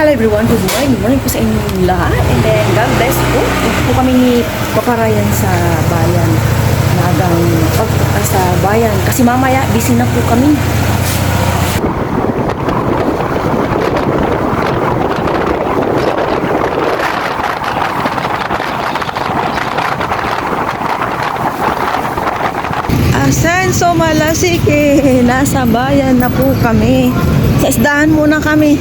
Hello everyone, good morning po sa inyong lahat, and then God bless po. Ito po kami ni Papa Ryan sa bayan, nagang pagpunta sa bayan kasi mamaya busy na po kami. Asenso Malasike, nasa bayan na po kami. Sa isdahan muna kami.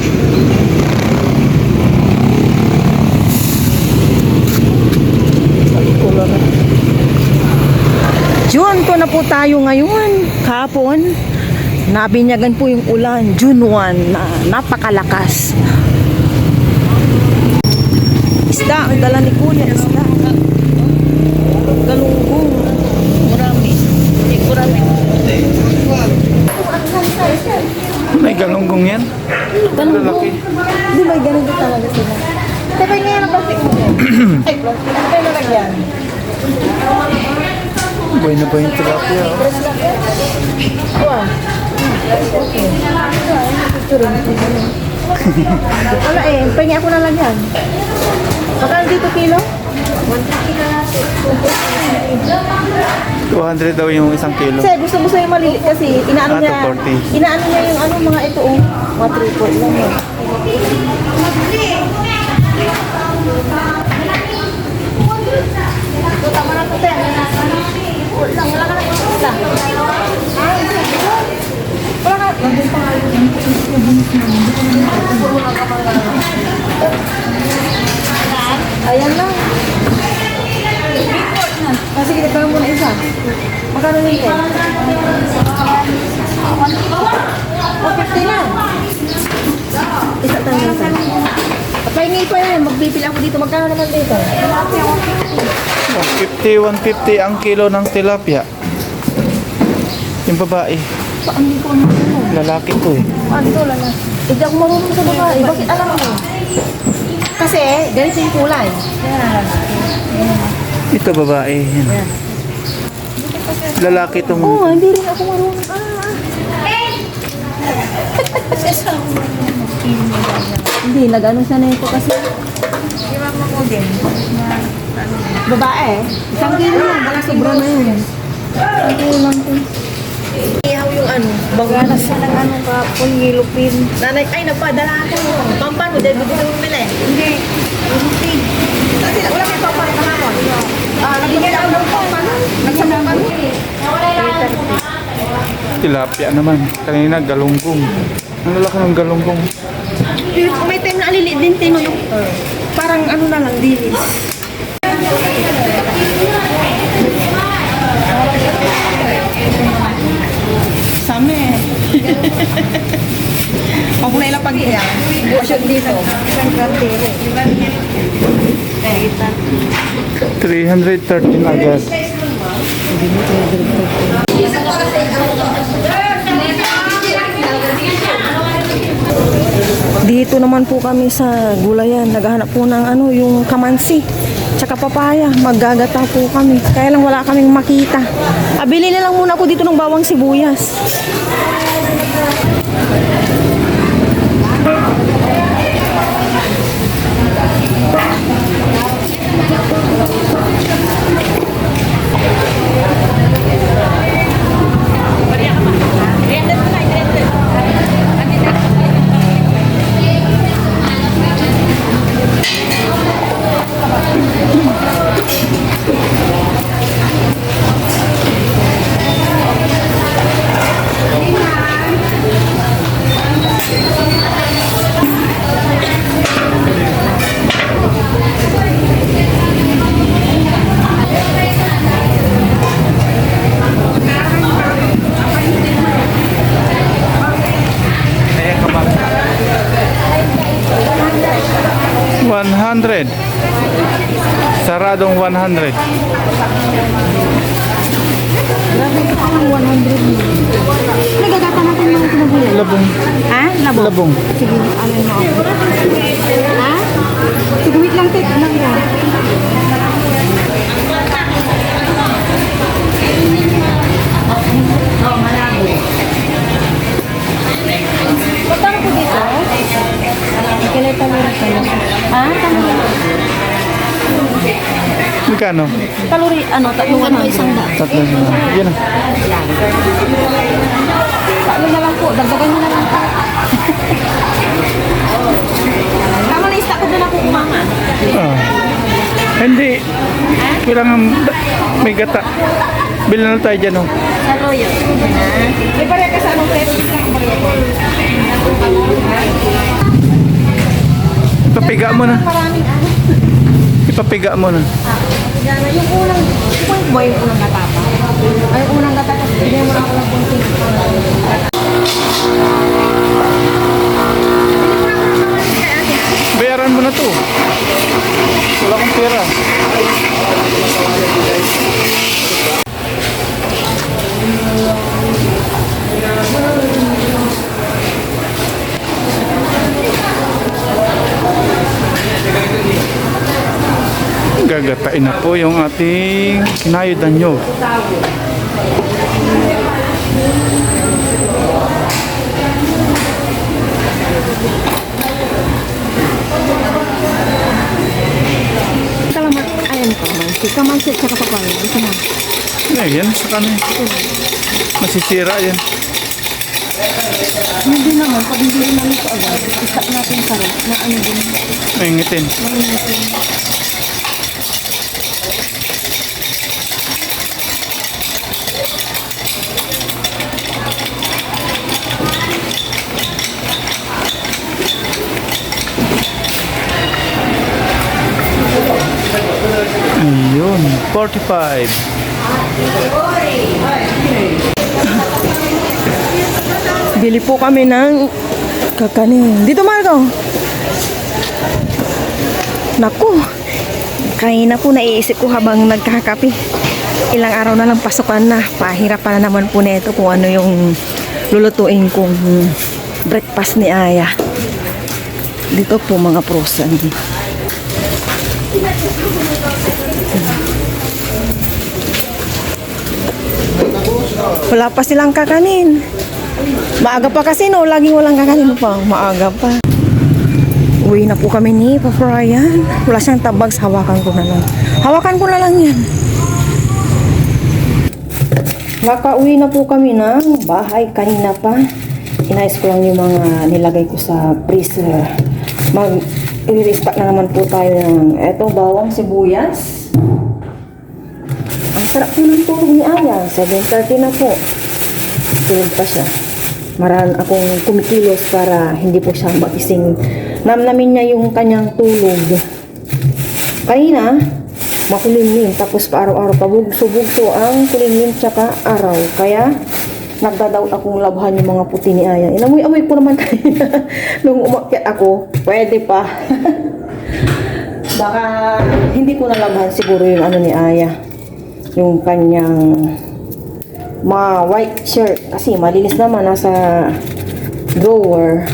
June ko na po tayo ngayon. Kahapon, nabinyagan po yung ulan. June 1 na napakalakas. Isda, ang dala ni Kuya, isda. Galunggong. Marami. May galunggong yan? Galunggong. Hindi, may ganun din talaga sila. Tapi ngayon ang plastic mo. Ay, plastic. Ay, nalagyan. Buhay na ba yung tilapia? Wow. Okay. Wala eh, pengi ako na lang yan. Magkano dito kilo? 200 daw yung isang kilo. Kasi gusto yung maliit kasi inaano niya. 240. Inaano niya yung ano mga ito oh. Mga 3-4 lang eh. Ito tama na po tayo. Wala ka na ito. Wala ka. Ayan lang. Sige, dito muna isa. Magkano nito? 150 lang. Isa tayo isa. Pahingi pa yan. Magpipil ako dito. Magkano naman dito? 150 ang kilo ng tilapia. Yung babae. Saan dito ang ano? Lalaki to eh. Paano ito lang? Hindi ako marunong sa babae. Bakit alam mo? Kasi ganito yung kulay. Yan. Ito babae. Yan. Lalaki tong... Oo, hindi rin ako marunong. Hindi, nag-ano siya na ito kasi. Babae eh. Isang kilo lang, baka sobra na yun. Isang kilo lang ito. Ihaw yung ano, baganas na ng ano ka, pungilupin. Nanay, ay nagpadala ako. Pampano, dahil bibili mo mila eh. Hindi. Kasi wala may pampano na ako. Nabigyan ako ng pampano. Nagsabakan. Tilapia naman. Kanina galunggong. Ang lalaki ng galunggong. May time na aliliit din tino yung parang ano na lang, dilis. Same. Huwag mo na ilang pag-iyan. Buwasyog dito. Isang kantero. 313 agad. Dito naman po kami sa gulayan. Naghahanap po ng ano, yung kamansi. Tsaka papaya. Maggagata po kami. Kaya lang wala kaming makita. Bili na lang muna ako dito ng bawang sibuyas. Ayan ka ma'am. 100. Saradong 100. Grabe ito pang 100. Nagagata natin mga kinabuyan. Labong. Ha? Labong? Labong. Sige, ano mo ako. Ha? Sige, wait lang, tek. Ano yan? Magkano po dito? Kinita mo Magkano? Kalori, tatlong isang daan. Tatlo na. Yan na. Tatlo na lang po, dagdagan nyo na lang po. Tama na, isa ko doon ako kumama. Ah. Hindi. Kailangan may gata. Bilan na tayo dyan, oh. Sa Royal. May pareha ka sa anong pero. Ipapiga mo na. Maraming ano. Ipapiga mo na. Yung unang, point boy yung unang gata pa. Ay, yung unang gata pa. Bigyan mo na ako ng kunting. Bayaran mo na to. Wala akong pera. Gagatain na po yung ating kinayudan nyo. Salamat. Ayan, kamansi. Kamansi at saka papaya. Ito na. Yan, sa kanin. Masisira yan. Hindi naman. Pag hindi rin namin ito agad, isak natin sa rin. Na ano din. Maingitin. Mainitin. Ayun, 45. Bili po kami ng kakanin. Dito, Marco. Naku. Kanina po naiisip ko habang nagkakape. Ilang araw na lang pasukan na. Pahirapan na naman po nito kung ano yung lulutuin kong breakfast ni Aya. Dito po mga frozen. Wala pa silang kakanin. Maaga pa kasi no, laging walang kakanin pa. Maaga pa. Uwi na po kami ni Papa Ryan. Wala siyang tabags, hawakan ko na lang. Hawakan ko na lang yan. Nakauwi na po kami ng bahay kanina pa. Inayos ko lang yung mga nilagay ko sa freezer. I-restock na naman po tayo ng eto, bawang sibuyas. Ang sarap po ng tulog ni Aya. 7:30 na po. Tulog pa siya. Maran akong kumikilos para hindi po siya magising. Namnamin niya yung kanyang tulog. Kanina, makulimlim. Tapos pa-araw-araw pabugso-bugso ang kulimlim tsaka araw. Kaya, nagdadaw akong labhan yung mga puti ni Aya. Inamoy-amoy ko naman kanina. Nung umakyat ako, pwede pa. Baka hindi ko nalabhan siguro yung ano ni Aya. Yung kanyang mga white shirt. Kasi malinis naman nasa drawer.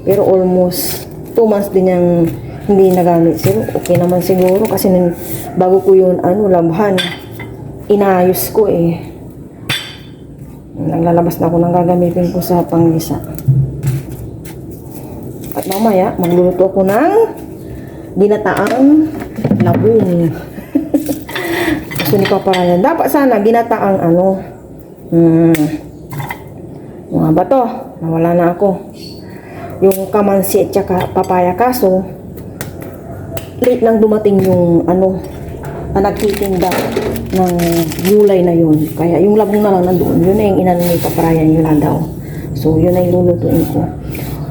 Pero almost 2 months din yung hindi nagamit. Pero okay naman siguro. Kasi bago ko yun labhan, inayos ko eh. Naglalabas na ako ng gagamitin ko sa panggisa. At mamaya, magluluto ako ng ginataang labong. Gusto ni Papa Ryan. Dapat sana ginataang mga bato. Nawala na ako. Yung kamansi at saka papaya. Kaso, late lang dumating yung nagtitinda ng gulay na yun. Kaya yung labong na lang nandoon. Yun na yung inano ni Papa Ryan. Yun na daw. So, yun na yung lulutuin ko.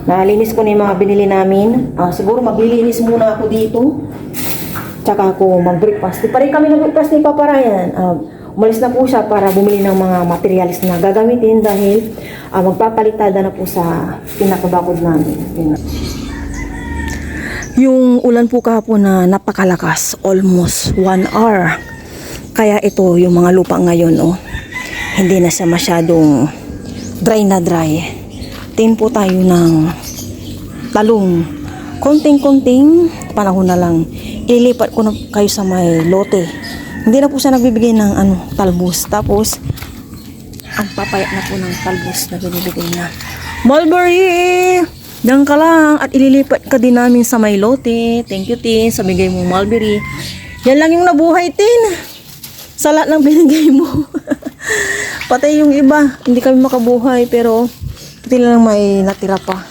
Nalinis ko na yung mga binili namin. Siguro maglilinis muna ako dito. Tsaka ako mag-breakfast. Di pa rin kami nag-breakfast ni Papa Ryan. Umalis na po siya para bumili ng mga materials na gagamitin dahil magpapalitada na po sa pinakabakod namin. Yung ulan po kahapon na napakalakas, almost 1 hour. Kaya ito yung mga lupa ngayon, hindi na siya masyadong dry na dry. Tingin po tayo ng talong. Konting-konting panahon na lang. Ilipat ko na kayo sa may lote. Hindi na po siya nagbibigay ng talbos. Tapos, ang papaya na po ng talbos na binibigay na. Mulberry! Diyan ka lang at ililipat ka din namin sa may lote. Thank you, Tin. Sa bigay mo mulberry. Yan lang yung nabuhay, Tin. Sa lahat ng binigay mo. Patay yung iba. Hindi kami makabuhay, pero pati lang may natira pa.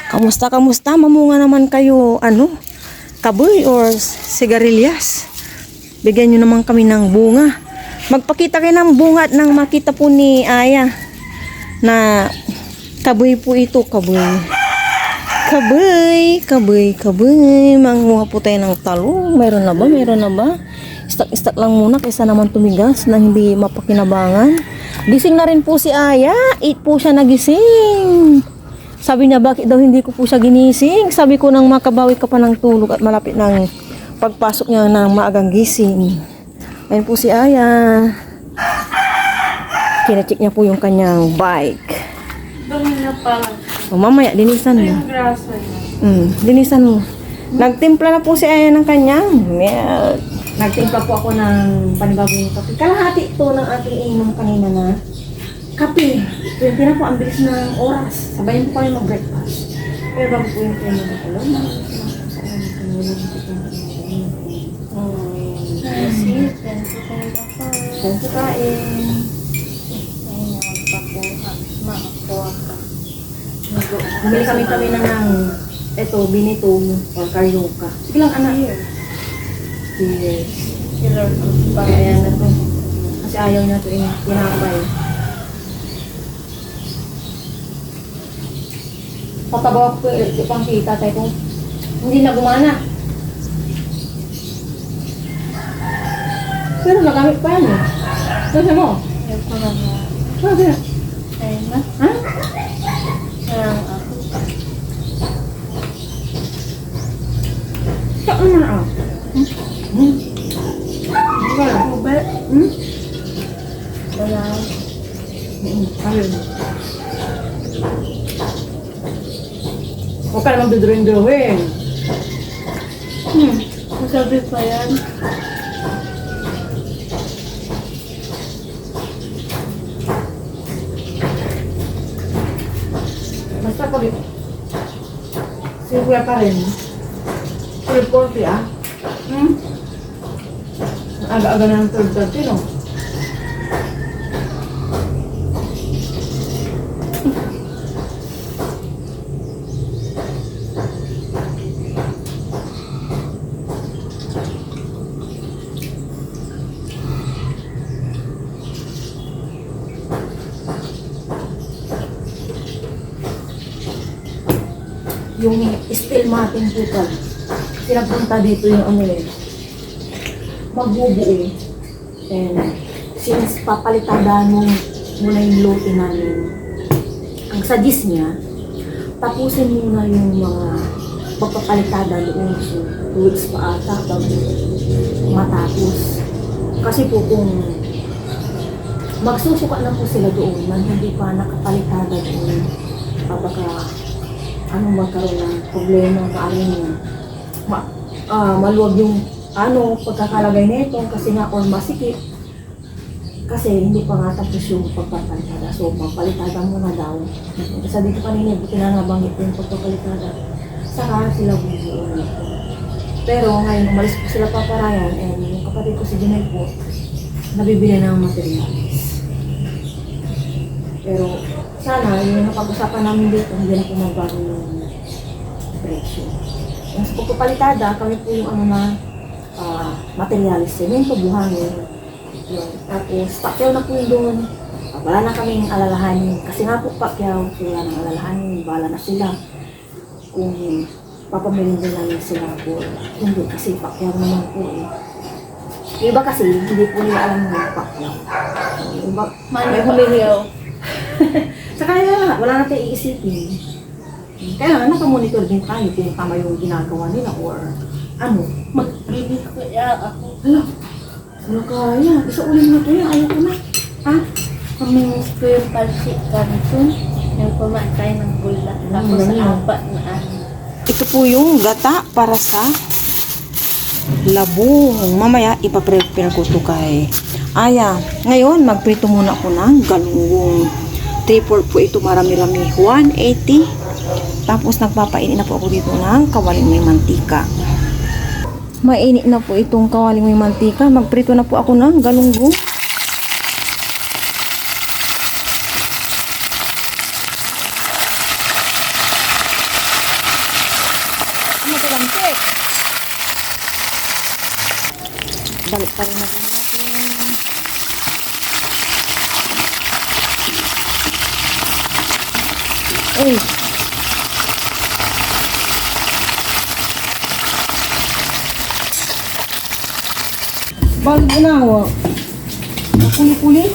Kamusta? Mamunga naman kayo, kaboy or sigarilyas. Bigyan nyo naman kami ng bunga. Magpakita kayo ng bunga at nang makita po ni Aya na kaboy po ito, kaboy. Kaboy. Manguha po tayo ng talong. Mayroon na ba? Istak lang muna kaysa naman tumigas na hindi mapakinabangan. Gising na rin po si Aya. 8 po siya nagising. Sabi niya, bakit daw hindi ko po siya ginising? Sabi ko, nang makabawi ka pa ng tulog at malapit ng pagpasok niya ng maagang gising. Ayun po si Aya. Kinacheck niya po yung kanyang bike. Dumi na pala. O, mamaya, dinisan mo. Yung grasa niya. Dinisan mo. Nagtimpla na po si Aya ng kanyang milk. Nagtimpla po ako ng panibagong kape. Kalahati ito ng ating inom kanina na kape. 20 na po, ang bilis ng oras. Sabayan po kami mag-breakfast. Pero bago po yung kayo mag-alom. Saan sa kain? Bumili kami na ng binitong or karyoka. Sige lang, anak. Yes. Ayan na to. Kasi ayaw na to tinapay. Patabaw ko yung pang kita tayo kung hindi na gumana. Pero nagamit pa yan eh. Kasi mo? Ayun ko lang na. Sabi na. Ayun na. Ha? Parang ako. Saan mo na ako? Wala. Ube. Wala. Ayun. Huwag ka naman dudrawing. Masabi pa yan. Basta pag si Kuya pa rin. 12:40 ah. Ang aga-aga na ng 12:30 no? Yung steel matting po pinapunta dito yung magbubuo. And since papalitada muna yung lote namin, ang suggest niya, tapusin muna yung mga pagpapalitada doon. So, 2 weeks pa ata bago matapos. Kasi po kung magsusuka na po sila doon, man hindi pa nakapalitada doon, baka magkaroon ng problema, maaring maluwag yung pagkakalagay nito kasi nga or masikip. Kasi hindi pa nga tapos yung pagpapalitada. So, papalitada muna daw. Kasi dito kanina, buti na nabanggit yung pagpapalitada. Saka sila bubuo nito. Pero ngayon, umalis po sila paparayan and yung kapatid ko si Janelle po, nabibili ng materials. Pero sana, yung napag-usapan namin dito, hindi na po magbago yung presyo. Yung sa pagpapalitada, kami po yung materialis, semento, buhangin. Yun. Tapos, pakyaw na po yun doon. Wala na kaming alalahanin. Kasi nga po pakyaw, wala nang alalahanin. Bala na sila. Kung papamilin din namin sila po. Hindi, kasi pakyaw naman po eh. Iba kasi, hindi po nila alam ng pakyaw. Iba, may humiliyaw. Sa kaya, wala natin iisipin. Kaya nakamonitor din tayo kung tama yung ginagawa nila or Magbibig ko ako. Ano kaya? Isa ulit na ito yan. Ayaw ko na. Ha? Kaming square pansit kanton. Yung kumatay ng bulak. Tapos apat na Ito po yung gata para sa labong. Mamaya, ipaprepare ko ito kay Aya. Ngayon, magprito muna ako ng galunggong. 3-4 po ito, marami-rami. 180. Tapos, nagpapainin na po ako dito ng kawaling may mantika. Mainit na po itong kawaling may mantika. Magprito na po ako ng galunggong. Matalamsik. Balik pa rin natin natin. Uy. Balik na ako. Kuli-kuli.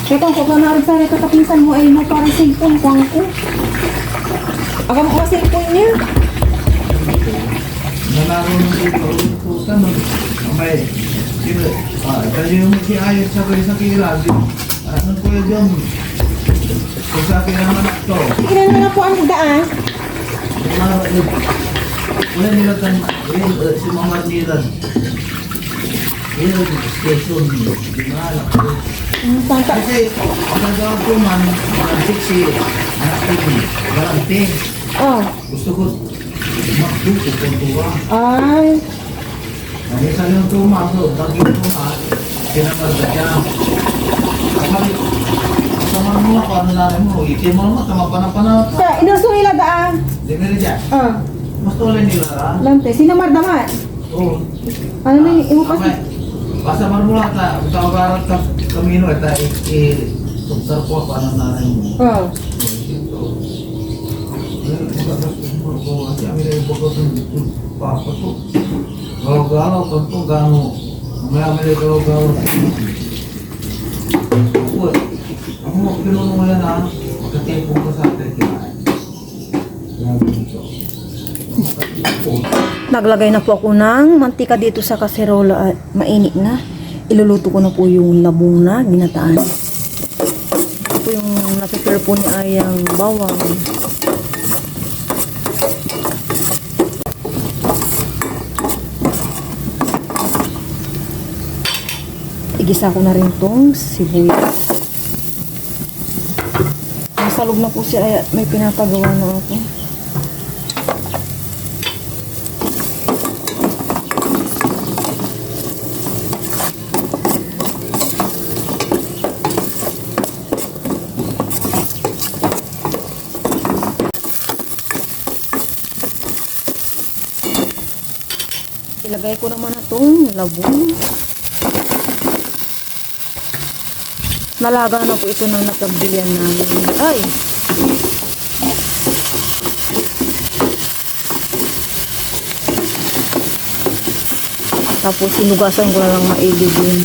Teka, kung na rin sa katapisan mo ay no, parang cellphone ko ako. Aga mo ka cellphone niya. Nalaro ng ito, may kaya yung mag-iayos sa kilad, asan ko yun? Kung sa akin naman ito, Tingnan mo na po ang daan. wala nila si Mama Nilan. Yun, station, di mahala. Santa. Kasi, ang nagawa ko man, malantik si anak ko, malantik. Oh. Gusto ko, makduko kung tuwa. Ay. Nalisan yung tumaso, lagi yung tumaso, kinamarga siya. Kapag, kasama mo ako, ano namin mo, itin mo naman, tama pa na pa na. Sa inusuila daan. Di na rin dyan. Ah. Mas tuloy nila, ha? Lante, sinamar naman. Oo. Ano na yung imupas? Basta marmula ka, utawaran ka kamino, ito, tuksar ko, paano nanay mo. Oh. Papa to. Galaw-galaw ka to, gano. Mamaya-maya galaw-galaw. Ako, pinuno mo yan ha. Magkatempo ka sa atin, kinain. Grabe nito. Naglagay na po ako ng mantika dito sa kaserola at mainit na. Iluluto ko na po yung labong na ginataan. Ito po yung napiprepare po ni Ayang bawang. Igisa ko na rin tong sibuyas. Masalog na po siya ay may pinapagawa na ako. Ilagay ko naman na itong labong. Nalaga na po ito ng napagbilian namin. Ay! Tapos sinugasan ko na lang maili din.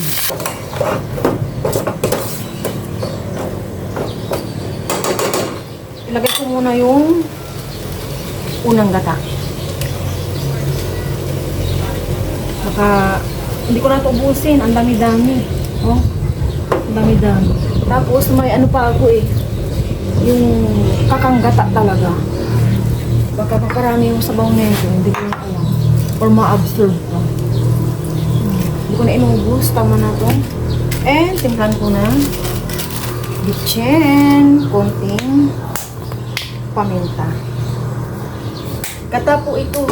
Ilagay ko muna yung unang gata. Baka hindi ko na ito ubusin. Ang dami-dami. Oh. Ang dami-dami. Tapos may ano pa ako eh. Yung kakanggata talaga. Baka makarami yung sabaw nito. Hindi ko na alam. Or ma-absorb pa. Hindi ko na inubos. Tama na to. And timplahan ko na bitchen. Konting paminta. Gata po ito.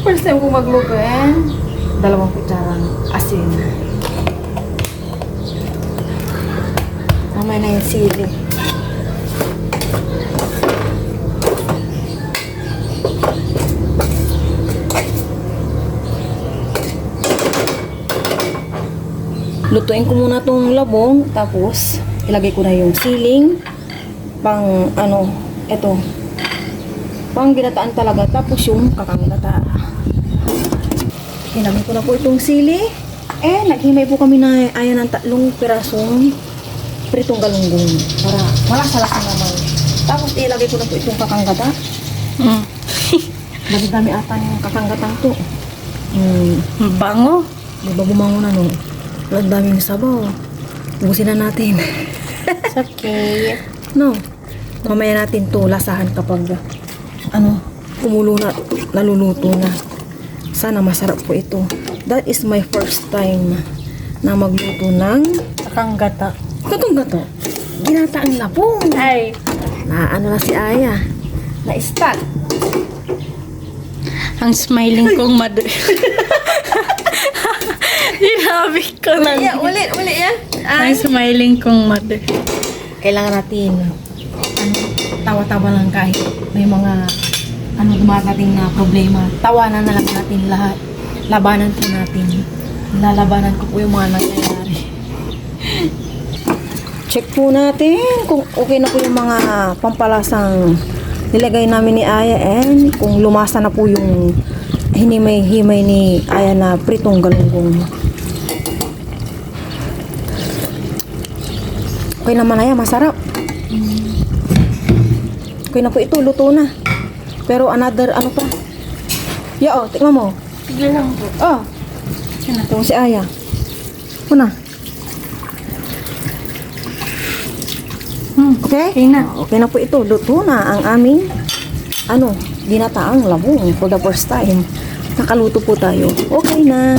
First time ko magluto and 2 kutsarang asin. Tama na yung sili. Lutuin ko muna tong labong, tapos ilagay ko na yung siling pang ano, eto pang ginataan talaga, tapos yung kakangata. Ilagay ko na po itong sili. Naghimay po kami na ayan ng 3 pirasong pritong galunggong para malasalas na naman. Tapos ilagay ko na po itong kakanggata. Dami-dami ata yung kakanggatang to. Bango. Diba bumango na no? Ang daming sabaw. Ubusin na natin. It's okay. No. Mamaya natin to lasahan kapag kumulo na, naluluto na. Sana masarap po ito. That is my first time na magluto ng Kakanggata. gato. Ginataang labong. Ay. Na ano na si Aya. Na-start. Ang smiling kong mother. Sinabi ko lang. Ulit yan. Ang smiling kong mother. Kailangan natin tawa-tawa lang kahit may mga dumadating na problema. Tawanan na lang natin lahat. Labanan po natin. Lalabanan ko po yung mga nangyayari. Check po natin kung okay na po yung mga pampalasang nilagay namin ni Aya and kung lumasa na po yung hinimay-himay ni Aya na pritong galunggong. Okay naman Aya, masarap. Okay na po ito, luto na. Pero another, pa? Tingnan mo. Sige lang po. Ito si Aya. Una. Okay? Okay na. Okay na po ito. Luto na ang aming ginataang labong for the first time. Nakaluto po tayo. Okay na.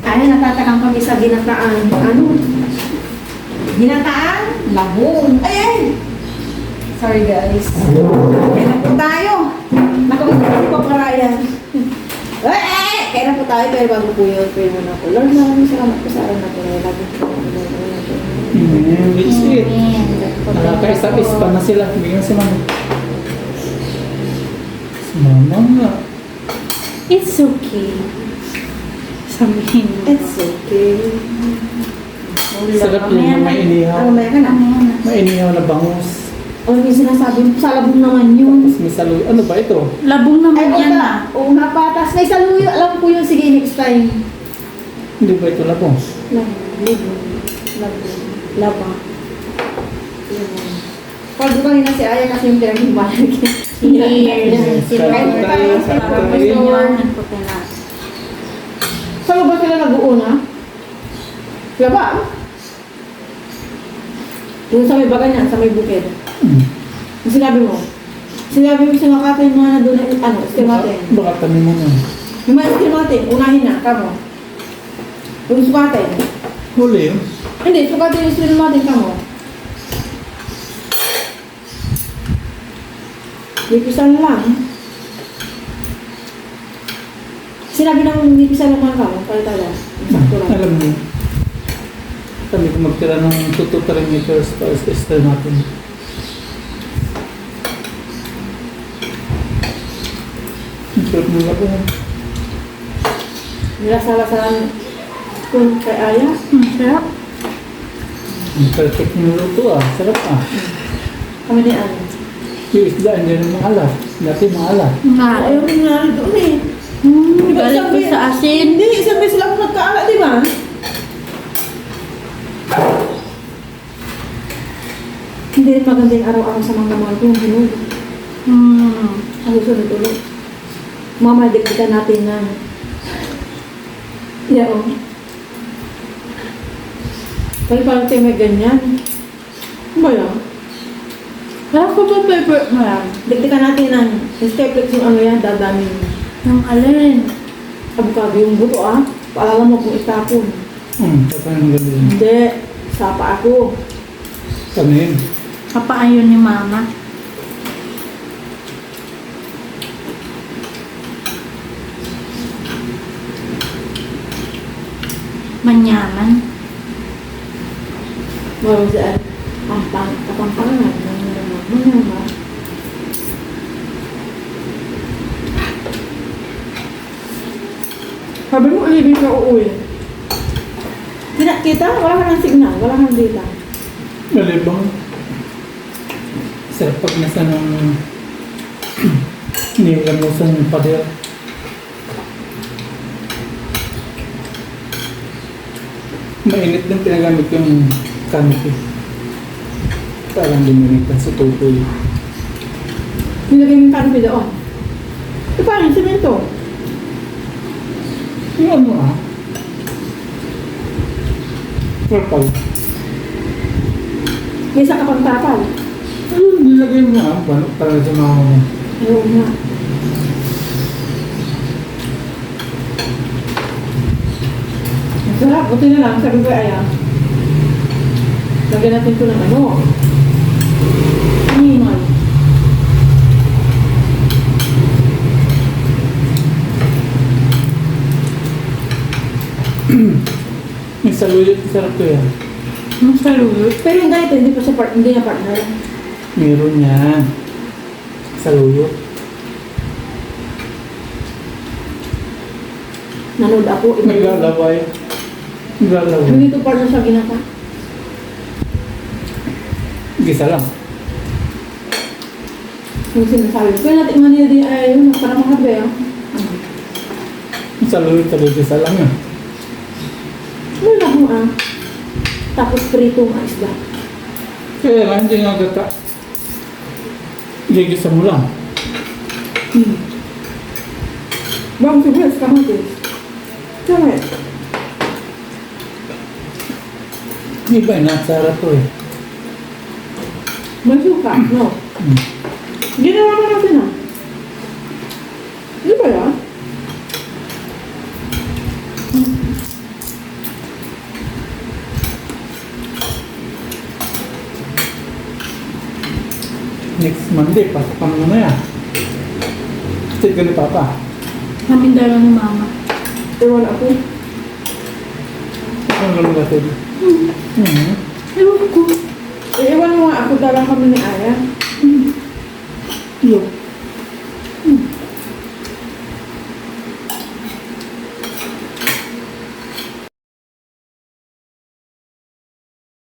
Ay, natatakang kami sa ginataang ginataang labong. Ay! Sorry guys. Kaya na po tayo. Nakawin po para yan. Kaya na po tayo, pero bago po yun, pray muna po. Lord, maraming salamat po sa araw na po. Lagi po ako It's it. Nakakaisapis pa na sila. Bigyan si mama. Si mama nga. It's okay. Sabihin mo. It's okay. Sarap yung may inihaw. May ka na? May inihaw na bangus. O yung sinasabi mo, sa labong naman yun. Tapos may saluyo. Ano ba ito? Labong naman Ay, yan na. oo nga patas. May saluyo. Alam ko yun. Sige, next time. Hindi ba ito labong? Laba. Pag kanina si Aya kasi yung pinag-iwanan. Cheers. Kain tayo, kain tayo. Saan ba sila nag-uuna? Laba? Yung sa may baga niyan, sa may bukid. Yung sinabi mo? Sinabi mo sinakata yung mga na doon na estimate. Baka tanin mo na. Yung mga estimate, unahin na, kamo. Yung sukatin. Huli yun. Hindi, sukatin yung estimate, kamo. Nipisan lang. Sinabi ng nipisan naman kamo, pala-tala. Sakto lang. Alam mo. Kami kung magtira ng 2 to 3 meters para sa tester natin. Ang sarap ng labong. Nilasala-salan kung kay Aya. Sarap. Ang perfect ng luto ah. Sarap ah. Kami ni Aya. Yung isda, hindi rin maalat. Dati maalat. Ayaw rin nga rin doon eh. Galit ko sa asin. Hindi, isang beses lang ako nagkaala, di ba? Hindi rin maganda yung araw-araw sa mga mahal ko yung hinog. Ang susunod ulit. Mama, dikdikan natin na. Yeah, oh. Kaya parang tayo may ganyan. Ano ba yan? Sarap ko pa favorite mo yan. Dikdikan natin na. Yung staplex yung yan, dadami. Yung alin. Abukado yung buto Paalala mo kung itapon. Saka yung ganyan. Hindi. Sapa ako. Kanin. Kapaan yun ni mama. Manyaman. Marami saan. Kapampangan. Manyaman. Sabi mo, ulibin ka uuwi. Kita? Wala ka ng signal. Wala ka ng data. Malibang. Sarap pag nasa ng nilamusan ng pader. Mainit din pinagamit ko yung canopy. Parang luminitan sa tutoy. Nilagay mo yung canopy doon. Ito parang semento. Yung ano purple. May isa ka pang tapal. Nilagay mo para sa mga Ayun nga. Ang sarap. Buti na lang. Sabi ko ay lagyan natin ito ng animal. Yung saluyot, sarap to yan. Ang saluyot. Pero yung ganito, hindi pa siya hindi niya partner. Meron yan. Saluyot. Nanood ako. Naglalaway. Naglalaway. Hindi ito partner sa ginata. Gisa lang. Yung sinasabi. Kaya natin manila din ay yun. Para makabe. Saluyot, gisa lang yan. Ano na mo tapos prito ang isda. Kaya nga, hindi nga gata. Gigisa mo lang. Bang sibuyas kamatis. Kaya. Iba, nasarap to eh. May suka, no? Ginawa na natin Di ba yan? Next Monday, pasok ka mo na yan. Sit ka ni Papa. Kami dalawa ni Mama. Ewan ako. Ano lang natin? Ewan ko. Ewan mo nga ako dalang kami ni Aya. Yo.